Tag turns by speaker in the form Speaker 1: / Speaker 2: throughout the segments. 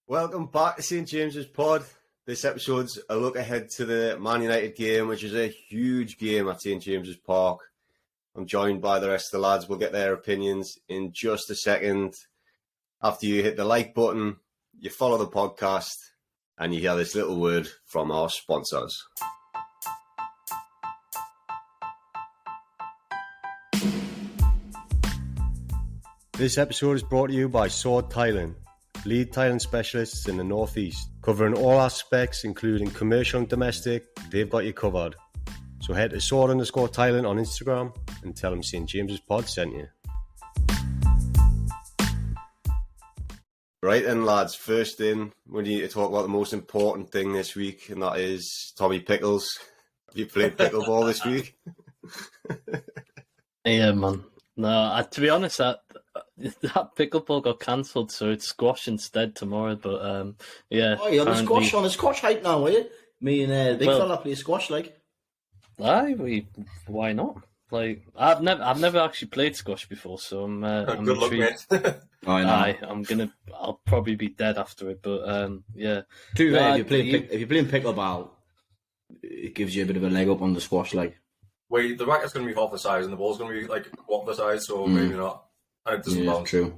Speaker 1: Welcome back to St James's Pod. This episode's a look ahead to the Man United game, which is a huge game at St James's Park. I'm joined by the rest of the lads. We'll get their opinions in just a second. After you hit the like button, you follow the podcast, and you hear this little word from our sponsors. This episode is brought to you by Sword Tiling, lead tiling specialists in the Northeast, covering all aspects including commercial and domestic. They've got you covered. So head to sword_tiling on Instagram and tell them St James's Pod sent you. Right then, lads, first in, we need to talk about the most important thing this week, and that is Tommy Pickles. Have you played pickleball this week?
Speaker 2: Yeah, man. No, to be honest, that pickleball got cancelled, so it's squash instead tomorrow. But yeah.
Speaker 3: Oh, you're on the squash hype now, are you? Me and Big Fella play squash, like.
Speaker 2: Why not? Like, I've never actually played squash before, so I'm
Speaker 4: good luck,
Speaker 2: intrigued.
Speaker 4: mate.
Speaker 2: I'll probably be dead after it, but yeah.
Speaker 3: If you're playing pickleball, it gives you a bit of a leg up on the squash, like.
Speaker 4: Wait, the racket's going to be half the size and the ball's going to be like half the size, so maybe not. And it doesn't bounce.
Speaker 3: True.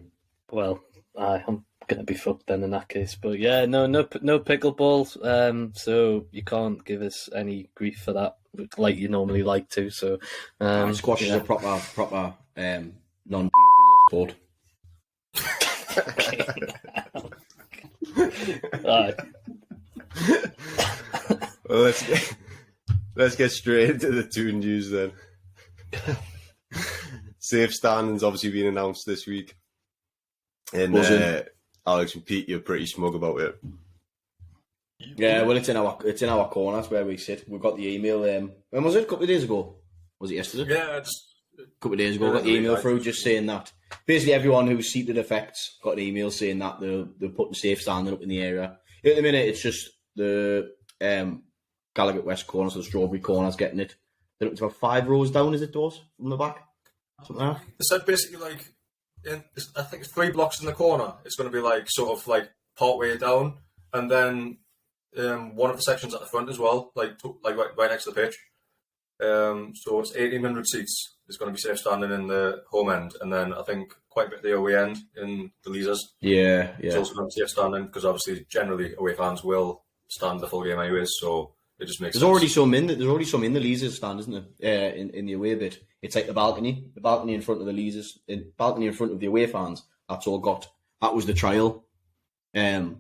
Speaker 2: Well, I'm gonna be fucked then in that case. But yeah, no pickleball. So you can't give us any grief for that, like you normally like to. So
Speaker 3: squash is a proper non sport.
Speaker 2: Alright.
Speaker 1: Well, let's get straight into the toon news then. Safe standing's obviously been announced this week, and Alex and Pete, you're pretty smug about it.
Speaker 3: Yeah, well, it's in our corner. That's where we sit. We got the email. When was it? A couple of days ago. Was it yesterday?
Speaker 4: Yeah, it's
Speaker 3: a couple of days ago. Got the email through just saying that basically everyone who's seated effects got an email saying that they're putting safe standing up in the area. At the minute, it's just the Gallagher West corner, so the Strawberry corner's getting it. It's about 5 rows down, is it, doors from the back? Something like that.
Speaker 4: They said basically like, I think it's 3 blocks in the corner. It's going to be like sort of like part way down, and then one of the sections at the front as well, like right next to the pitch. So it's 1,800 seats. It's going to be safe standing in the home end, and then I think quite a bit of the away end in the Leazers.
Speaker 3: Yeah.
Speaker 4: It's also going to be safe standing because obviously generally away fans will stand the full game anyways, so it just makes sense.
Speaker 3: There's already some in the Leazers stand, isn't there? In the away bit, it's like the balcony in front of the Leazers, balcony in front of the away fans. That's all got. That was the trial. I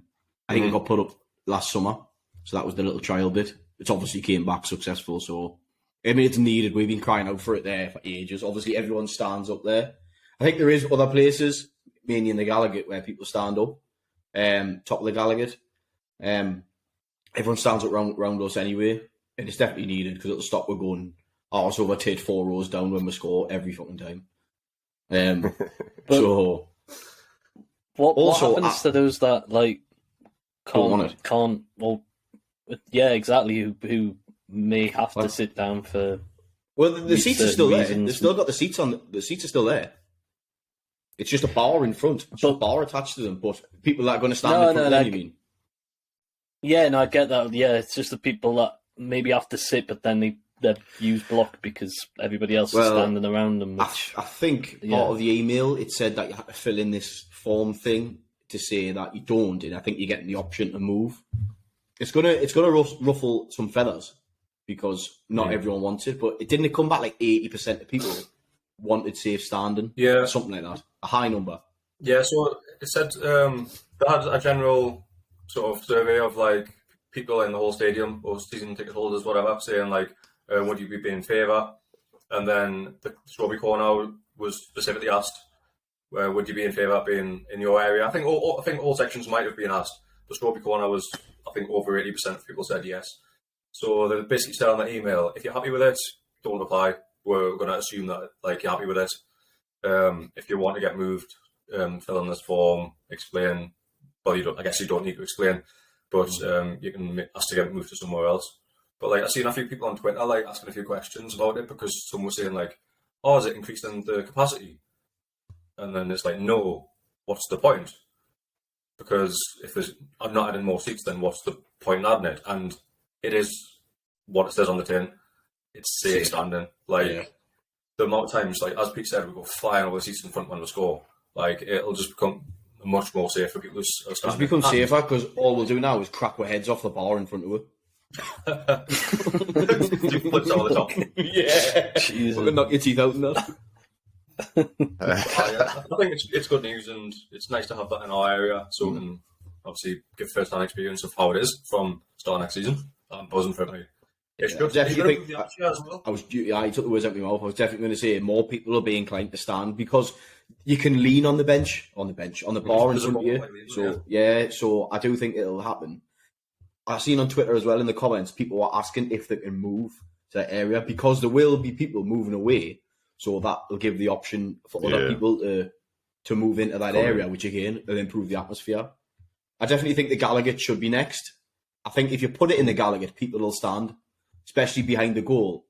Speaker 3: think it got put up last summer, so that was the little trial bit. It's obviously came back successful, so I mean it's needed. We've been crying out for it there for ages. Obviously, everyone stands up there. I think there is other places, mainly in the Gallagher, where people stand up. Top of the Gallagher. Everyone stands up round us anyway, and it's definitely needed because it'll stop we're going arse over tit 4 rows down when we score every fucking time. So
Speaker 2: what happens to those that like can't? Well, yeah, exactly. Who may have to sit down for?
Speaker 3: Well, the seats are still there. They've still got the seats on. The seats are still there. It's just a bar in front. It's a bar attached to them, but people that are going to stand in front of them, you mean?
Speaker 2: Yeah, no, I get that. Yeah, it's just the people that maybe have to sit, but then they're used blocked because everybody else is standing around them. Which,
Speaker 3: I think part of the email, it said that you had to fill in this form thing to say that you don't, and I think you're getting the option to move. It's gonna ruffle some feathers because not everyone wants it, but it didn't come back like 80% of people wanted safe standing.
Speaker 4: Yeah,
Speaker 3: something like that, a high number.
Speaker 4: Yeah, so it said they had a general sort of survey of like people in the whole stadium or season ticket holders, whatever, saying like, would you be in favour? And then the Strawberry corner was specifically asked, would you be in favour of being in your area? I think all sections might have been asked. The Strawberry corner was, I think, over 80% of people said yes. So they basically said on that email, if you're happy with it, don't reply. We're going to assume that like you're happy with it. If you want to get moved, fill in this form, explain. Well, I guess you don't need to explain, but you can ask to get moved to somewhere else. But like I've seen a few people on Twitter like asking a few questions about it because someone was saying like, "Oh, is it increasing the capacity?" And then it's like, "No, what's the point?" because if there's I'm not adding more seats, then what's the point in adding it? And it is what it says on the tin. It's safe standing. Like the amount of times, like as Pete said, we go flying over the seats in front when we score. Like it'll just become much more safe for people who are standing.
Speaker 3: It's become safer because all we'll do now is crack our heads off the bar in front of her.
Speaker 4: Flips over the top.
Speaker 3: Yeah, fucking knock your teeth out in that.
Speaker 4: I think it's good news, and it's nice to have that in our area, so we can obviously give first-hand experience of how it is from start next season. I'm buzzing for it. It's good.
Speaker 3: I took the words out of my mouth. I was definitely going to say more people are being inclined to stand because you can lean on the bar in front of you. So I do think it'll happen. I've seen on Twitter as well in the comments, people are asking if they can move to that area because there will be people moving away. So that will give the option for other people to move into that area, which again will improve the atmosphere. I definitely think the Gallagher should be next. I think if you put it in the Gallagher, people will stand, especially behind the goal.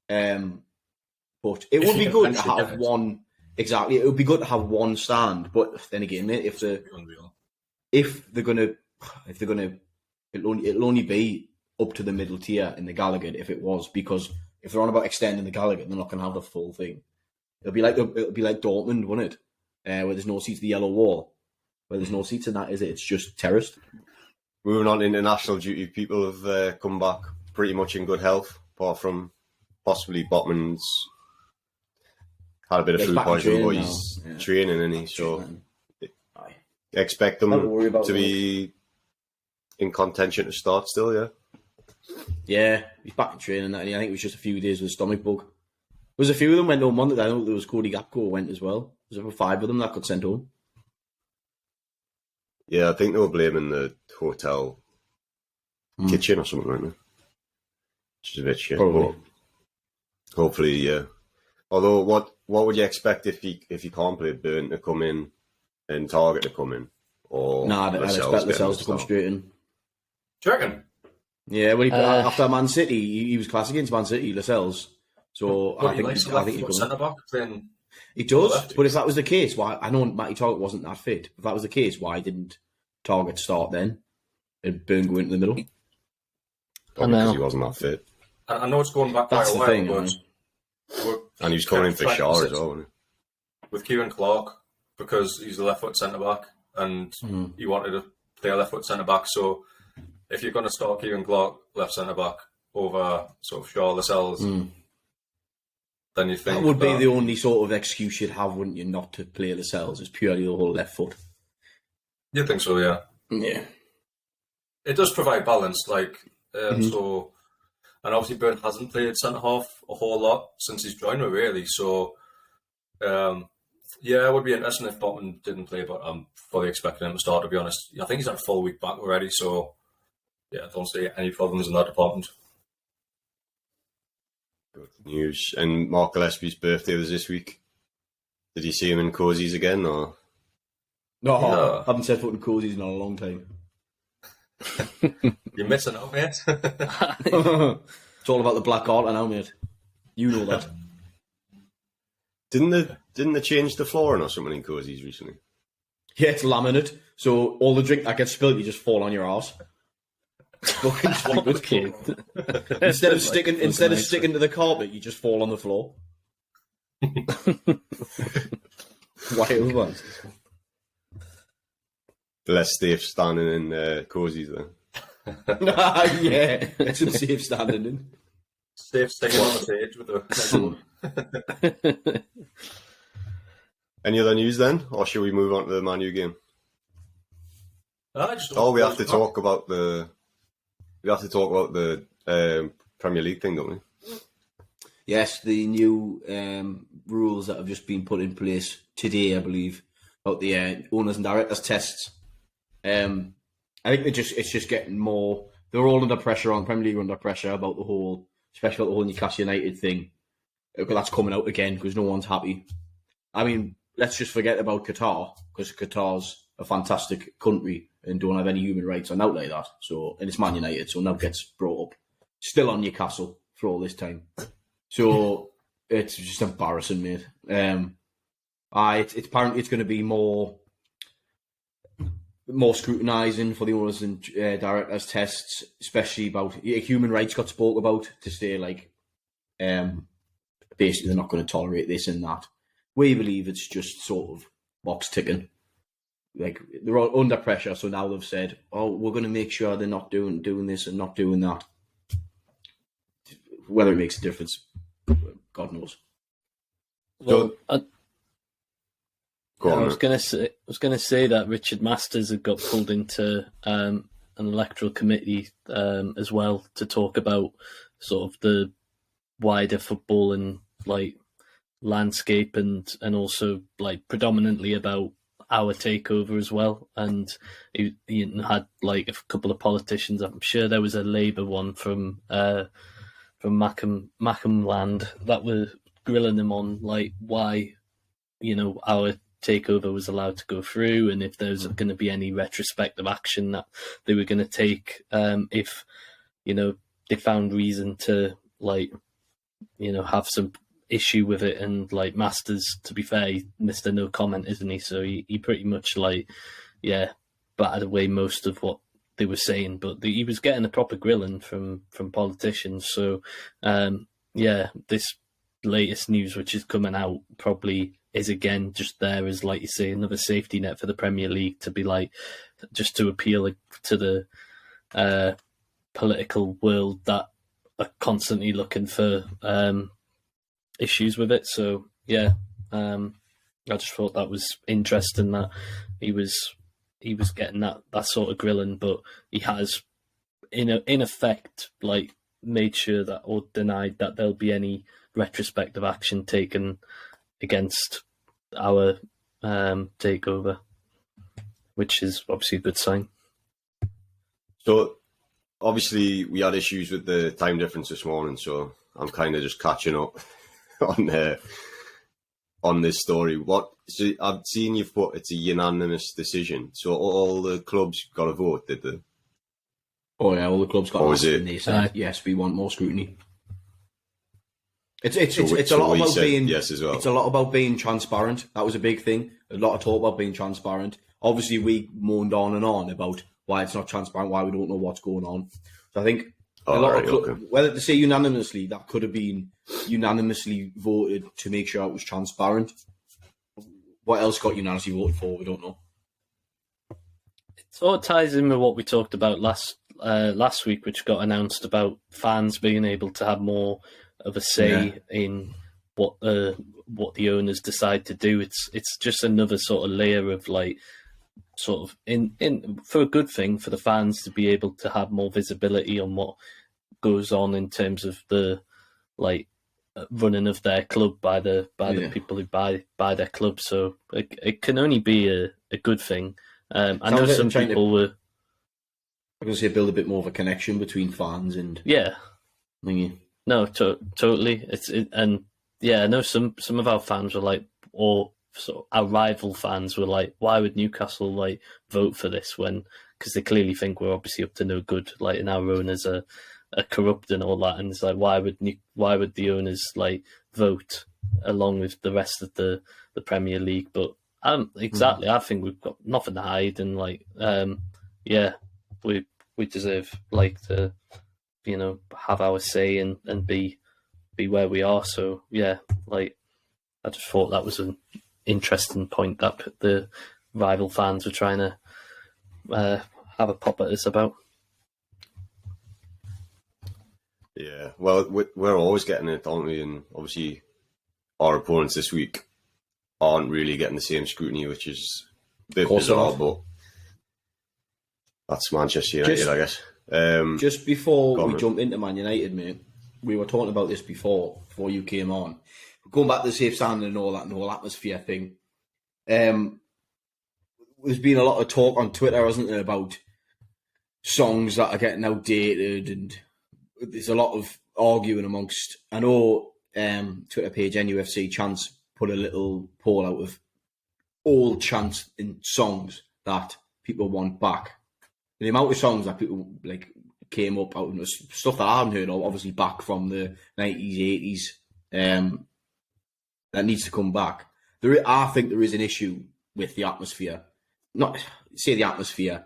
Speaker 3: But it would be good to have one. Exactly, it would be good to have one stand. But then again, it'll only be up to the middle tier in the Gallagher if it was, because if they're on about extending the Gallagher, they're not going to have the full thing. It'll be like Dortmund, won't it? Where there's no seats, the yellow wall. Where there's no seats in that, is it? It's just terraced.
Speaker 1: Moving on to international duty, people have come back pretty much in good health, apart from possibly Botman's had a bit of food poisoning, but he's training, isn't he? So expect them to be in contention to start still, yeah?
Speaker 3: Yeah, he's back in training. I think it was just a few days with a stomach bug. There was a few of them went home Monday. I know there was Cody Gapco went as well. There's over 5 of them that got sent home.
Speaker 1: Yeah, I think they were blaming the hotel kitchen or something like that. Which is a bit shit. Probably. Hopefully, yeah. Although, what would you expect if he can't play? Burn to come in and Target to come in? Or
Speaker 3: I'd expect Lascelles to come straight in.
Speaker 4: Do you reckon?
Speaker 3: Yeah, when after Man City, he was class against Man City, Lascelles. So I think he could.
Speaker 4: Centre back playing.
Speaker 3: He does, but if that was the case, why? I know Matty Target wasn't that fit. If that was the case, why didn't Target start then and Burn go into the middle?
Speaker 1: Probably because he wasn't that fit.
Speaker 4: I know it's going back
Speaker 3: That's
Speaker 4: quite a
Speaker 3: the
Speaker 4: while,
Speaker 3: thing,
Speaker 1: and he was coming in for Shaw as well, wasn't he?
Speaker 4: with Kieran Clark, because he's a left-foot centre-back and he wanted to play a left-foot centre-back. So if you're going to start Kieran Clark left centre-back over sort of Shaw, Lascelles, then you think...
Speaker 3: That would be the only sort of excuse you'd have, wouldn't you, not to play Lascelles? It's purely the whole left foot.
Speaker 4: You think so, yeah.
Speaker 3: Yeah.
Speaker 4: It does provide balance, like, so... And obviously Burn hasn't played centre-half a whole lot since he's joined me, really. So, yeah, it would be interesting if Botman didn't play, but I'm fully expecting him to start, to be honest. I think he's had a full week back already, so, yeah, I don't see any problems in that department.
Speaker 1: Good news. And Mark Gillespie's birthday was this week. Did you see him in Cozies again, or...?
Speaker 3: No, I haven't set foot in Cozies in a long time.
Speaker 4: You're missing out, mate.
Speaker 3: It's all about the black art now, mate. You know that.
Speaker 1: Didn't they change the flooring or something in Cozies recently?
Speaker 3: Yeah, it's laminate, so all the drink that gets spilled, you just fall on your arse. Fucking stupid. Instead of sticking to the carpet, you just fall on the floor. Wild ones.
Speaker 1: Less safe standing in Cozies then.
Speaker 3: Yeah, it's some safe standing in.
Speaker 4: Safe staying on the stage with the...
Speaker 1: Any other news then, or should we move on to the Man U game? We have to talk about the Premier League thing, don't we?
Speaker 3: Yes, the new rules that have just been put in place today, I believe, about the owners and directors tests. I think it's just getting more. They're all under pressure on Premier League, under pressure about the whole, especially about the whole Newcastle United thing. That's coming out again because no one's happy. I mean, let's just forget about Qatar, because Qatar's a fantastic country and don't have any human rights or out like that. So, and it's Man United, so now gets brought up. Still on Newcastle for all this time. So it's just embarrassing, mate. It's apparently it's going to be more. more scrutinising for the owners and directors tests, especially about human rights got spoke about to say like basically they're not going to tolerate this and that. We believe it's just sort of box ticking. Like they're all under pressure, so now they've said, "Oh, we're going to make sure they're not doing this and not doing that." Whether it makes a difference, God knows.
Speaker 2: Well,
Speaker 1: Go on,
Speaker 2: I was going to say that Richard Masters had got pulled into an electoral committee as well to talk about sort of the wider football and like landscape and also like predominantly about our takeover as well. And he had like a couple of politicians. I'm sure there was a Labour one from Mackham Land that were grilling him on like why our takeover was allowed to go through, and if there's going to be any retrospective action that they were going to take if they found reason to have some issue with it. And like Masters, to be fair, Mr. No comment, isn't he? So he pretty much battered away most of what they were saying, but he was getting a proper grilling from politicians. So this latest news which is coming out probably is again just there as, like you say, another safety net for the Premier League to be like, just to appeal to the political world that are constantly looking for issues with it. So I just thought that was interesting that he was getting that sort of grilling, but he has in effect like made sure that, or denied that there'll be any retrospective action taken against our takeover, which is obviously a good sign. So
Speaker 1: obviously we had issues with the time difference this morning, so I'm kind of just catching up on this story. So I've seen you've put it's a unanimous decision. So all the clubs got a vote, did they?
Speaker 3: Oh yeah, all the clubs got asked and they said yes, we want more scrutiny. It's a lot about being
Speaker 1: yes as well.
Speaker 3: It's a lot about being transparent. That was a big thing. A lot of talk about being transparent. Obviously, we moaned on and on about why it's not transparent, why we don't know what's going on. So I think whether to say unanimously, that could have been unanimously voted to make sure it was transparent. What else got unanimously voted for? We don't know.
Speaker 2: It sort of ties in with what we talked about last week, which got announced about fans being able to have more of a say in what the owners decide to do. It's just another sort of layer of like sort of in for a good thing for the fans to be able to have more visibility on what goes on in terms of the like running of their club by the people who buy their club. So it can only be a good thing. I know some people were.
Speaker 3: I was going to say build a bit more of a connection between fans and
Speaker 2: No, totally. I know some of our fans were like, or so our rival fans were like, why would Newcastle like vote for this because they clearly think we're obviously up to no good, like, and our owners are corrupt and all that, and it's like, why would the owners like vote along with the rest of the Premier League? But exactly, I think we've got nothing to hide, and like we deserve like to have our say and be where we are. So like I just thought that was an interesting point that the rival fans were trying to have a pop at us about.
Speaker 1: Yeah, well, we're always getting it, aren't we? And obviously our opponents this week aren't really getting the same scrutiny, which is a bit bizarre, but that's Manchester United, I guess.
Speaker 3: Just before we jump into Man United, mate, we were talking about this before you came on. Going back to the safe standing and all that and the whole atmosphere thing. There's been a lot of talk on Twitter, hasn't there, about songs that are getting outdated, and there's a lot of arguing amongst. I know Twitter page NUFC Chance put a little poll out of all chants in songs that people want back. The amount of songs that people like came up out of stuff that I haven't heard of, obviously back from the 90s, 80s, that needs to come back. I think there is an issue with the atmosphere. not say the atmosphere.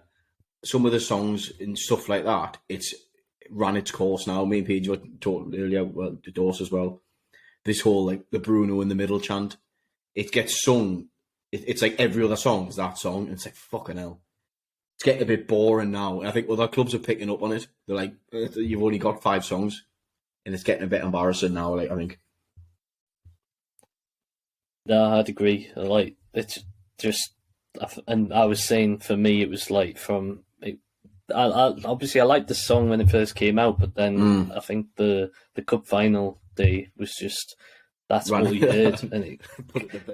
Speaker 3: Some of the songs and stuff like that, it's ran its course now. Me and Paige were talking earlier, well, the Dorse as well. This whole like the Bruno in the middle chant, it gets sung. It's like every other song is that song, and it's like fucking hell. It's getting a bit boring now. I think other clubs are picking up on it. They're like, you've only got 5 songs, and it's getting a bit embarrassing now. Like, I think.
Speaker 2: No, I'd agree. Like, it's just, and I was saying for me, it was like from. Obviously, I liked the song when it first came out, but then I think the cup final day was just that's all you heard, and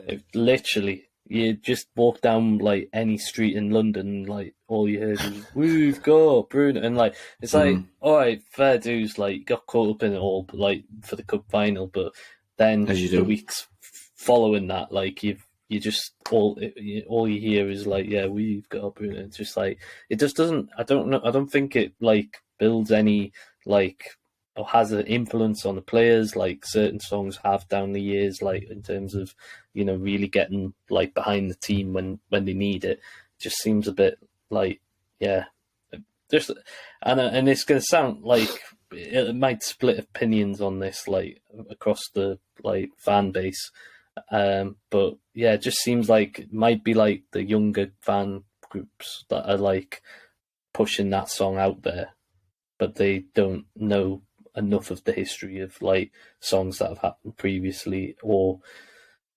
Speaker 2: it literally. You just walk down like any street in London, like all you heard was "We've got Bruno," and like it's like, all right, fair dues, like you got caught up in it all, but like for the cup final, but then the weeks following that, like you just all you hear is like, yeah, we've got Bruno. It's just like it just doesn't. I don't know. I don't think it like builds any like. Or has an influence on the players, like certain songs have down the years, like in terms of, you know, really getting like behind the team when they need it. Just seems a bit like, yeah, just and it's going to sound like it might split opinions on this, like across the like fan base, but yeah, it just seems like it might be like the younger fan groups that are like pushing that song out there, but they don't know enough of the history of like songs that have happened previously, or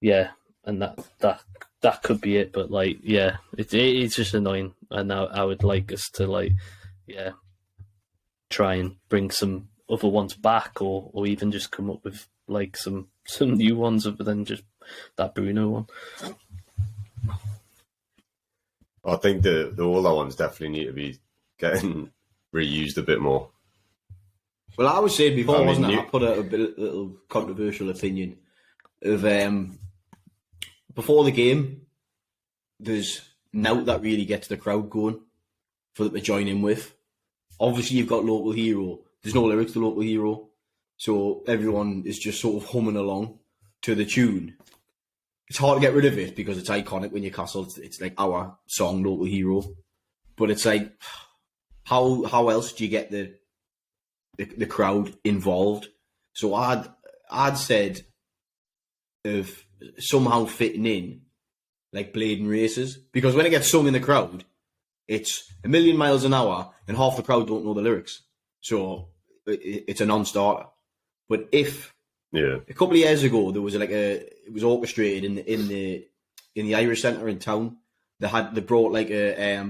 Speaker 2: yeah, and that could be it. But like, yeah, it's just annoying, and I would like us to like, yeah, try and bring some other ones back, or even just come up with like some new ones other than just that Bruno one.
Speaker 1: I think the older ones definitely need to be getting reused a bit more.
Speaker 3: Well, I was saying before, wasn't it? I put a little controversial opinion of before the game. There's nout that really gets the crowd going for them to join in with. Obviously, you've got Local Hero. There's no lyrics to Local Hero, so everyone is just sort of humming along to the tune. It's hard to get rid of it because it's iconic when Newcastle. It's like our song, Local Hero. But it's like, how else do you get the crowd involved? So I'd said of somehow fitting in like blading races, because when it gets sung in the crowd, it's a million miles an hour and half the crowd don't know the lyrics, so it's a non-starter. But if a couple of years ago there was it was orchestrated in the Irish Centre in town, they brought like a I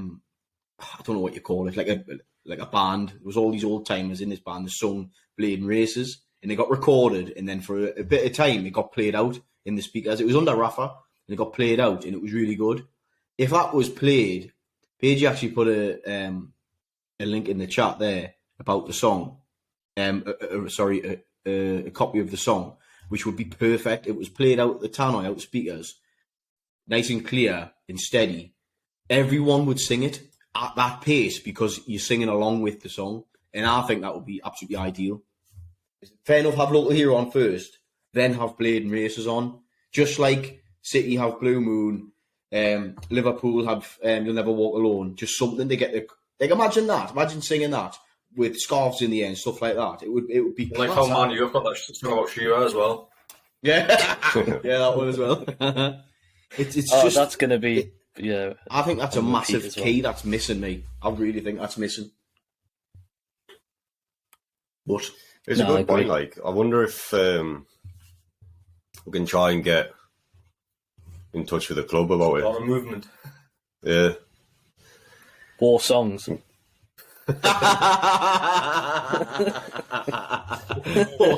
Speaker 3: don't know what you call it, like a band. There was all these old timers in this band that sung Blading Races, and they got recorded, and then for a bit of time it got played out in the speakers. It was under Rafa, and it got played out, and it was really good. If that was played, Paige actually put a link in the chat there about the song. A copy of the song, which would be perfect. It was played out the tannoy out the speakers, nice and clear and steady. Everyone would sing it at that pace because you're singing along with the song, and I think that would be absolutely ideal. Fair enough, have Local Hero on first, then have Blading Races on, just like City have Blue Moon, Liverpool have You'll Never Walk Alone. Just something to get the like. Imagine that. Imagine singing that with scarves in the end, stuff like that. It would be
Speaker 4: like how Man You've got that song about Shira as well.
Speaker 3: Yeah, yeah, that one as well. It's just
Speaker 2: that's going to be. Yeah,
Speaker 3: I think that's a massive key that's missing, mate. I really think that's missing. But
Speaker 1: it's a good point. Like, I wonder if we can try and get in touch with the club about it.
Speaker 4: A lot of movement.
Speaker 1: Yeah.
Speaker 2: War songs.
Speaker 3: War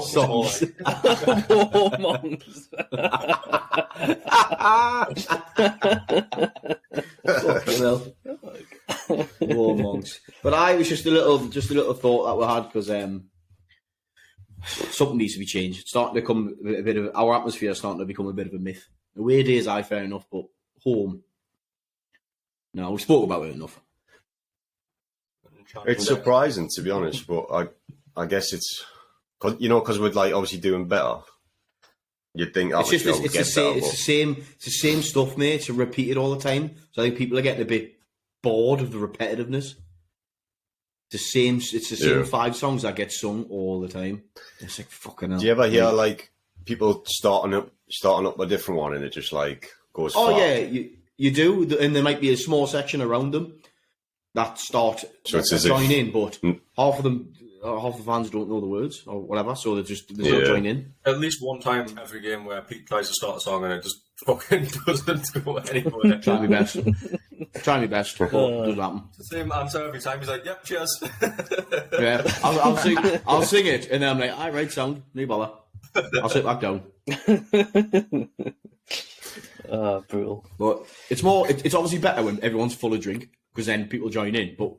Speaker 3: songs.
Speaker 2: War monks.
Speaker 3: Fucking hell. War monks. But it was just a little thought that we had, because something needs to be changed. It's starting to become a bit of our atmosphere is starting to become a bit of a myth. Away days, fair enough, but home. No, we spoke about it enough.
Speaker 1: It's surprising, to be honest, but I guess it's because we're like obviously doing better. You'd think that
Speaker 3: It's just
Speaker 1: Michelle would get better,
Speaker 3: it's the same stuff, mate. It's repeated all the time. So I think people are getting a bit bored of the repetitiveness. It's the same 5 songs that get sung all the time. It's like fucking hell.
Speaker 1: Do you ever hear like people starting up a different one and it just like goes?
Speaker 3: Oh
Speaker 1: far?
Speaker 3: yeah, you do, and there might be a small section around them that start join in, but half of the fans don't know the words or whatever, so they just join in.
Speaker 4: At least one time every game where Pete tries to start a song and it just fucking doesn't go anywhere.
Speaker 3: Try my best. But it doesn't happen.
Speaker 4: It's the same answer every time. He's like, "Yep, cheers."
Speaker 3: Yeah, I'll sing it, and then I'm like, "All right, sound, no bother." I'll sit back down.
Speaker 2: Brutal.
Speaker 3: But it's obviously better when everyone's full of drink because then people join in. But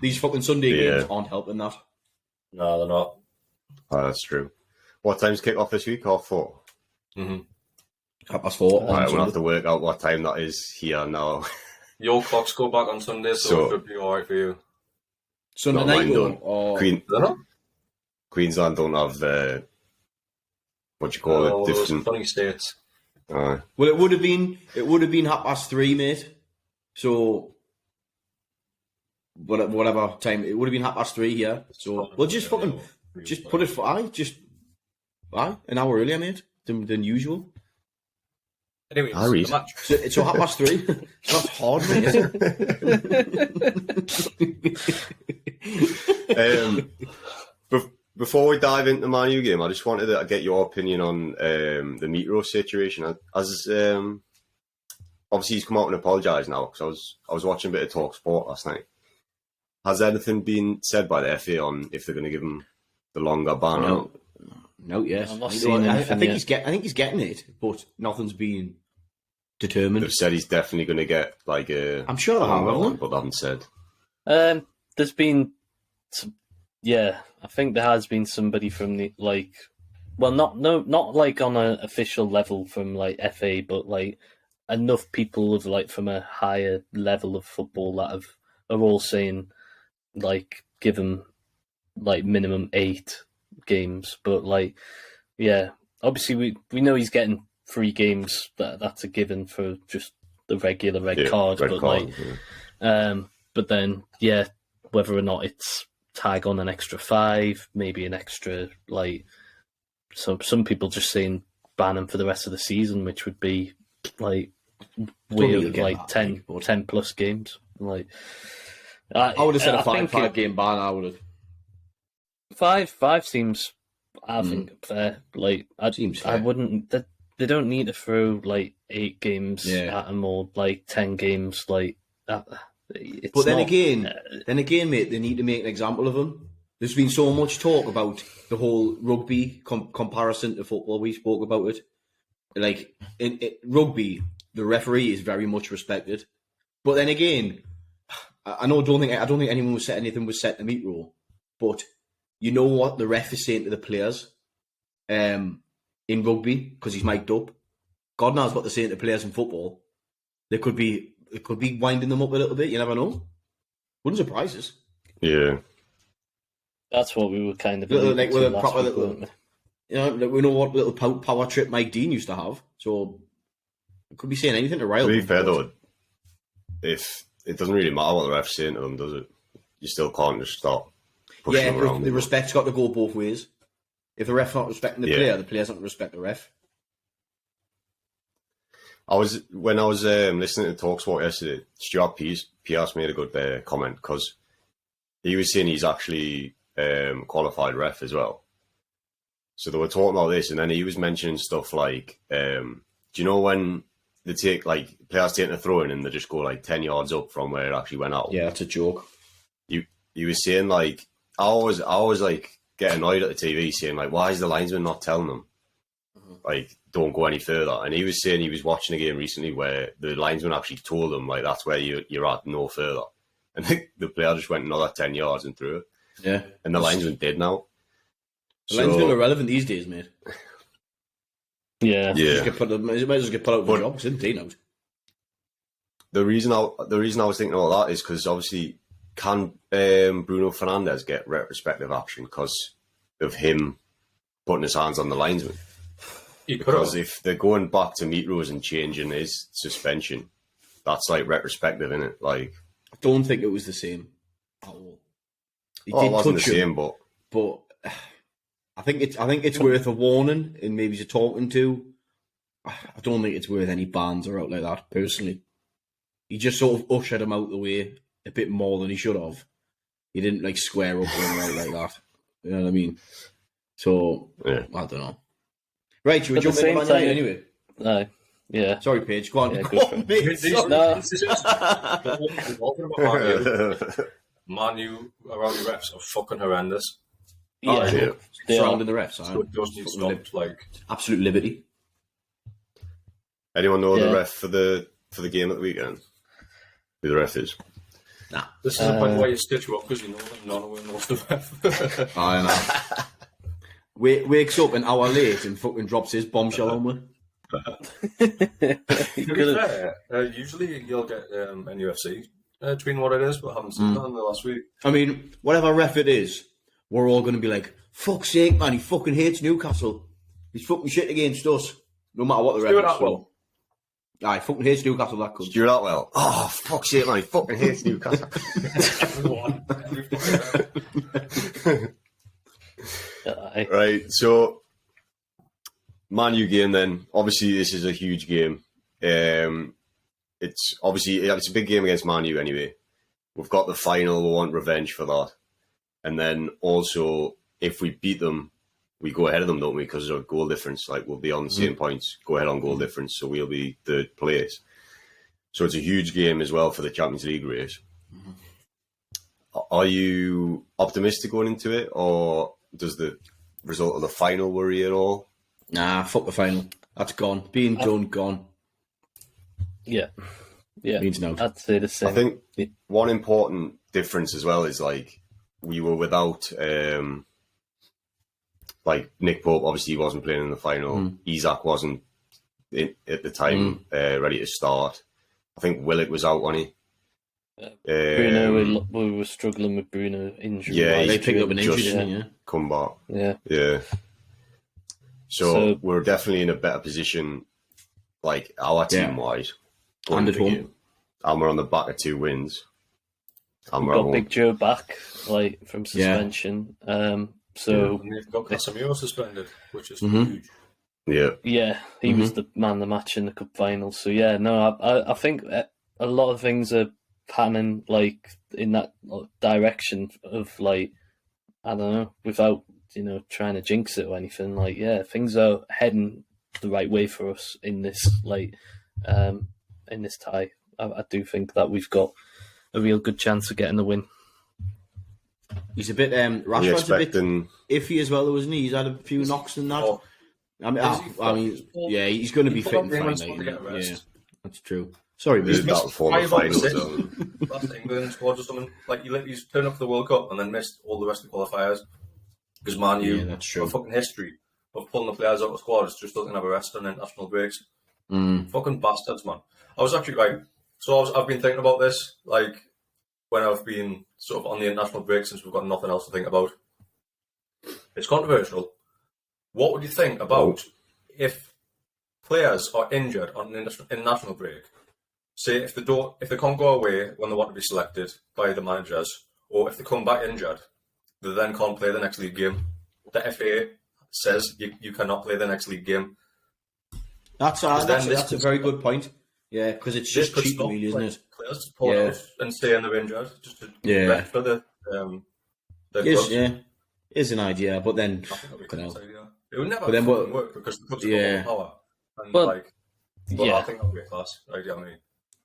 Speaker 3: these fucking Sunday games aren't helping that.
Speaker 4: No, they're not.
Speaker 1: Oh, that's true. What time's kick off this week? 4:30.
Speaker 4: Mm-hmm.
Speaker 3: 4:30.
Speaker 1: Right, we'll have to work out what time that is here now.
Speaker 4: Your clocks go back on Sunday, so it should be alright for you.
Speaker 3: Sunday
Speaker 1: Not
Speaker 3: night
Speaker 1: mine don't.
Speaker 3: or
Speaker 1: Queensland don't have what do you call it?
Speaker 4: Those
Speaker 1: Different.
Speaker 4: funny states.
Speaker 3: well, it would have been 3:30, mate. So whatever time it would have been 3:30 here. So we'll just put it for an hour earlier, mate, than usual.
Speaker 4: Anyways,
Speaker 1: I read.
Speaker 4: the match.
Speaker 3: So 3:30. It's not hard, mate. Is it?
Speaker 1: Before we dive into the Man U game, I just wanted to get your opinion on the meat roast situation. As obviously he's come out and apologised now because I was watching a bit of Talk Sport last night. Has anything been said by the FA on if they're going to give him the longer ban?
Speaker 3: No, yes.
Speaker 2: I've not seen
Speaker 3: I
Speaker 2: anything
Speaker 3: think
Speaker 2: yet.
Speaker 3: I think he's getting it, but nothing's been determined.
Speaker 1: They've said he's definitely going to get like a.
Speaker 3: I'm sure they have,
Speaker 1: longer
Speaker 3: haven't
Speaker 1: one,
Speaker 3: they?
Speaker 1: but they haven't said.
Speaker 2: There's been some, I think there has been somebody from the not like on an official level from like FA, but like enough people of like from a higher level of football that are all saying like give him like minimum 8 games, but like obviously we know he's getting 3 games, that's a given for just the regular red card, but then whether or not it's tag on an extra 5, maybe an extra so some people just saying ban him for the rest of the season, which would be like weird, like 10 plus games. Like
Speaker 3: I would have said a
Speaker 2: I
Speaker 3: 5 game ban. I would have
Speaker 2: 5 seems, I think, fair. Like
Speaker 3: Seems fair.
Speaker 2: I wouldn't. They don't need to throw like 8 games at them or like 10 games like that.
Speaker 3: But then again, mate, they need to make an example of him. There's been so much talk about the whole rugby comparison to football. We spoke about it. Like in rugby, the referee is very much respected. But then again, I don't think anyone was said anything was set to meat rule. But you know what the ref is saying to the players in rugby because he's mic'd up. God knows what they're saying to players in football. It could be winding them up a little bit. You never know. Wouldn't surprise us.
Speaker 1: Yeah.
Speaker 2: That's what we were kind of
Speaker 3: Like with a
Speaker 2: last
Speaker 3: proper
Speaker 2: week,
Speaker 3: little,
Speaker 2: weren't we?
Speaker 3: you know, like we know what little power trip Mike Dean used to have. So it could be saying anything to rile
Speaker 1: To be
Speaker 3: them.
Speaker 1: fair though, if it doesn't really matter what the ref's saying to them, does it? You still can't just stop pushing
Speaker 3: Yeah,
Speaker 1: them around.
Speaker 3: the respect's got to go both ways. If the ref's not respecting the player, the player's not going to respect the ref.
Speaker 1: When I was listening to Talksport yesterday, Stuart Pearce made a good comment because he was saying he's actually qualified ref as well. So they were talking about this, and then he was mentioning stuff like, do you know when they take like players taking a throw in and they just go like 10 yards up from where it actually went out?
Speaker 3: Yeah, that's a joke.
Speaker 1: He was saying like I always like get annoyed at the TV saying like, why is the linesman not telling them like don't go any further? And he was saying he was watching a game recently where the linesman actually told him like that's where you're at, no further, and the player just went another 10 yards and threw it.
Speaker 3: Yeah,
Speaker 1: and the linesman did now.
Speaker 3: The linesmen are irrelevant these days, mate.
Speaker 2: Yeah.
Speaker 3: Might as well just get put out of the job. It's in out.
Speaker 1: The reason I was thinking about that is because obviously can Bruno Fernandes get retrospective action because of him putting his hands on the linesman?
Speaker 4: He could
Speaker 1: Because
Speaker 4: have.
Speaker 1: if they're going back to Mitros and changing his suspension, that's like retrospective, isn't it? Like,
Speaker 3: I don't think it was the same at all. He
Speaker 1: it wasn't the
Speaker 3: touch him,
Speaker 1: same,
Speaker 3: but I think it's worth a warning and maybe to talking to. I don't think it's worth any bans or out like that, personally. He just sort of ushered him out the way a bit more than he should have. He didn't like square up with him out like that. You know what I mean? So,
Speaker 1: yeah.
Speaker 3: I don't know. Right, should we
Speaker 2: At the
Speaker 3: jump into
Speaker 2: same
Speaker 3: Man United
Speaker 2: time-
Speaker 3: anyway?
Speaker 2: No, yeah.
Speaker 3: Sorry, Paige, go on.
Speaker 2: Yeah,
Speaker 3: Go
Speaker 2: go for
Speaker 3: on,
Speaker 2: it.
Speaker 3: mate. Sorry.
Speaker 2: No.
Speaker 4: Talking about Man U around the refs are fucking horrendous.
Speaker 2: Yeah,
Speaker 1: yeah.
Speaker 2: they are.
Speaker 3: Surrounding the refs.
Speaker 4: So it does need stopped. Like,
Speaker 3: Absolute liberty.
Speaker 1: Anyone know
Speaker 2: Yeah.
Speaker 1: the ref for the game at the weekend? Who the ref is?
Speaker 3: Nah.
Speaker 4: this is the point where you stitch you up because you know that none of them knows the ref.
Speaker 3: I know. Wakes up an hour late and fucking drops his bombshell on me.
Speaker 4: To be fair, usually you'll get NUFC between what it is, but I haven't seen that in the last week.
Speaker 3: I mean, whatever ref it is, we're all going to be like, fuck's sake, man, he fucking hates Newcastle. He's fucking shit against us. No matter what the ref
Speaker 4: Stuart
Speaker 3: is.
Speaker 4: Atwell.
Speaker 3: Aye, fucking hates Newcastle, that could.
Speaker 1: Stuart Atwell. Oh, fuck's sake, man. He fucking hates Newcastle.
Speaker 2: Aye.
Speaker 1: Right, so Man U game then. Obviously, this is a huge game. It's a big game against Man U anyway. We've got the final. We want revenge for that. And then also, if we beat them, we go ahead of them, don't we? Because of goal difference. Like, we'll be on the same points. Go ahead on goal difference, so we'll be third place. So it's a huge game as well for the Champions League race. Are you optimistic going into it, or does the result of the final worry at all?
Speaker 3: Nah, fuck the final. That's gone. Being done, gone.
Speaker 2: Yeah. Yeah.
Speaker 3: Means no.
Speaker 2: I'd say the same.
Speaker 1: I think one important difference as well is like we were without like Nick Pope. Obviously, he wasn't playing in the final. Isak wasn't at the time ready to start. I think Willock was out, wasn't he?
Speaker 2: Bruno, we were struggling with Bruno injury.
Speaker 1: Yeah,
Speaker 3: They
Speaker 1: he's
Speaker 3: picked up an injury,
Speaker 1: just
Speaker 3: didn't you?
Speaker 1: come back.
Speaker 2: Yeah.
Speaker 1: Yeah. So we're definitely in a better position, like our team wise.
Speaker 3: And at home.
Speaker 1: And we're on the back of 2 wins. And
Speaker 2: We
Speaker 1: we're at
Speaker 2: got
Speaker 1: home.
Speaker 2: Big Joe back, like from suspension. So
Speaker 4: And they've got Casemiro suspended, which is huge.
Speaker 1: Yeah.
Speaker 2: yeah, he was the man of the match in the cup final. So yeah, no, I think a lot of things are panning like in that direction of like, I don't know, without trying to jinx it or anything. Like, yeah, things are heading the right way for us in this in this tie. I do think that we've got a real good chance of getting the win.
Speaker 3: He's a bit,
Speaker 1: Are you
Speaker 3: Rashford's a bit
Speaker 1: expecting...
Speaker 3: iffy as well, though, isn't he? He's had a few knocks and that.
Speaker 4: Oh,
Speaker 3: I mean, yeah, he's going to be
Speaker 4: He
Speaker 3: fit
Speaker 4: put
Speaker 3: and
Speaker 4: up
Speaker 3: fine.
Speaker 4: England's squad to get a
Speaker 3: Yeah,
Speaker 4: rest.
Speaker 3: that's true. Sorry,
Speaker 1: He's
Speaker 3: mate.
Speaker 1: about former
Speaker 4: 5 out of
Speaker 1: finals.
Speaker 4: 6.
Speaker 1: So.
Speaker 4: Last England squad or something. Like, he's turned up for the World Cup and then missed all the rest of the qualifiers. Because Man U,
Speaker 3: Yeah, that's true.
Speaker 4: a fucking history of pulling the players out of squads, just doesn't have a rest on international breaks. Fucking bastards, man. I was actually like, I've been thinking about this, like, when I've been sort of on the international break since we've got nothing else to think about. It's controversial. What would you think about if players are injured on an international break? Say if they can't go away when they want to be selected by the managers, or if they come back injured, they then can't play the next league game. The FA says you cannot play the next league game.
Speaker 3: That's a very good point. Yeah, because it's just
Speaker 4: could
Speaker 3: cheating,
Speaker 4: stop,
Speaker 3: really, isn't
Speaker 4: like,
Speaker 3: it?
Speaker 4: Players to pull out and stay in their injured, just to rest for the clubs.
Speaker 3: Is an idea, but then
Speaker 4: I think that'd be a
Speaker 3: fucking
Speaker 4: nice
Speaker 3: hell.
Speaker 4: idea. It would never
Speaker 3: But then
Speaker 4: fucking work because the clubs have got more power. And
Speaker 2: Well,
Speaker 4: I think that would be a class idea. I mean,